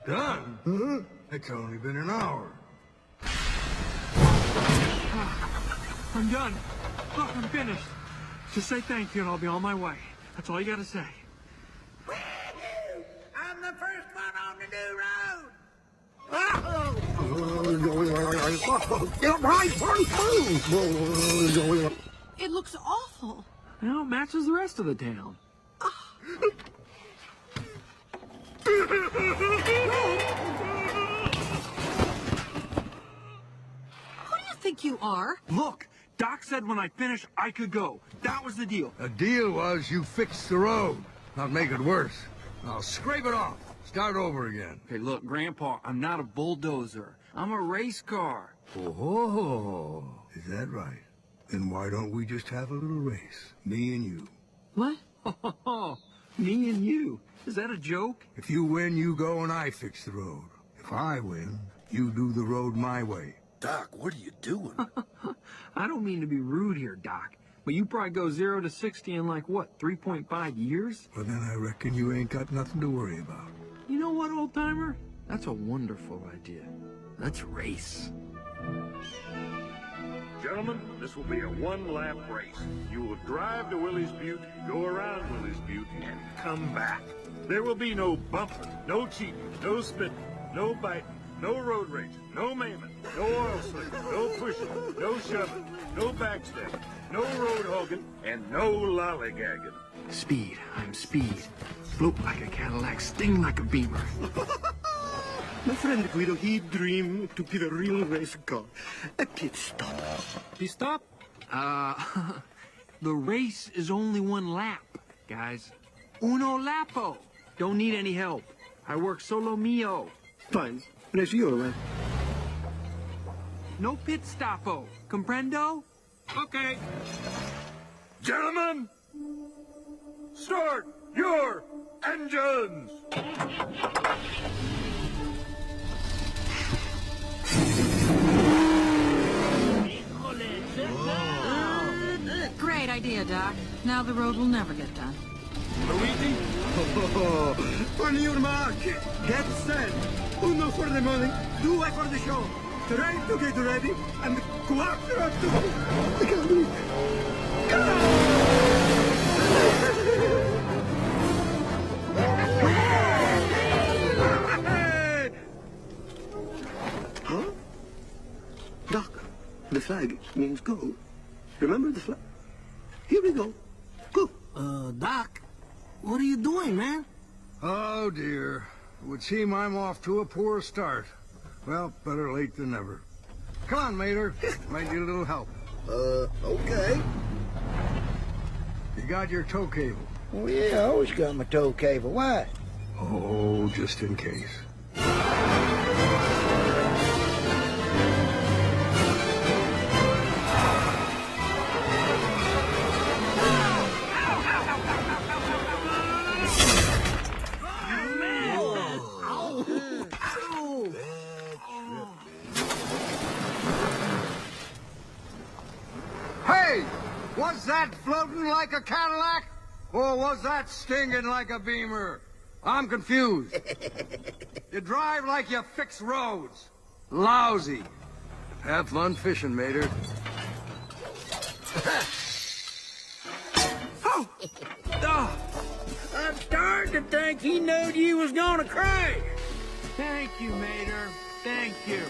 Done? Huh? It's only been an hour. I'm done. Look, I'm finished. Just say thank you and I'll be on my way. That's all you gotta say. I'm the first one on the new road. It looks awful. Well, it matches the rest of the town. Who do you think you are? Look, Doc said when I finish, I could go. That was the deal. The deal was you fix the road, not make it worse. I'll scrape it off. Start over again. Okay, look, Grandpa, I'm not a bulldozer. I'm a race car. Oh, is that right? Then why don't we just have a little race? Me and you. What? Me and you. Is that a joke? If you win, you go and I fix the road. If I win, you do the road my way. Doc, what are you doing? I don't mean to be rude here, Doc, but you probably go 0 to 60 in like, what, 3.5 years? Well, then I reckon you ain't got nothing to worry about. You know what, old-timer? That's a wonderful idea. Let's race. Gentlemen, this will be a one-lap race. You will drive to Willie's Butte, go around Willie's Butte, and come back. There will be no bumping, no cheating, no spitting, no biting, no road rage, no maiming, no oil slicking, no pushing, no shoving, no backstabbing, no road hogging, and no lollygagging. Speed, I'm speed. Float like a Cadillac, sting like a Beamer. My friend Guido, he dreamed to be a real race car. A pit stop. You stop? The race is only one lap, guys. Uno lapo. Don't need any help. I work solo mio. Fine. Race your way. No pit stopo. Comprendo? Okay. Gentlemen, start your engines! Great idea, Doc. Now the road will never get done. Luigi? On your mark. Get set. Uno for the morning, due for the show. Try to get ready, and quattro to... Huh? Doc, the flag means go. Remember the flag? Here we go. Go. Doc, what are you doing, man? Oh, dear. It would seem I'm off to a poor start. Well, better late than never. Come on, Mater. Might need a little help. Okay. You got your tow cable? Oh, yeah, I always got my tow cable. Why? Oh, just in case. Hey! Was that floating like a Cadillac? Or was that stinging like a Beamer? I'm confused. You drive like you fix roads. Lousy. Have fun fishing, Mater. Oh! I'm starting to think he knowed you was gonna crash. Thank you, Mater. Thank you.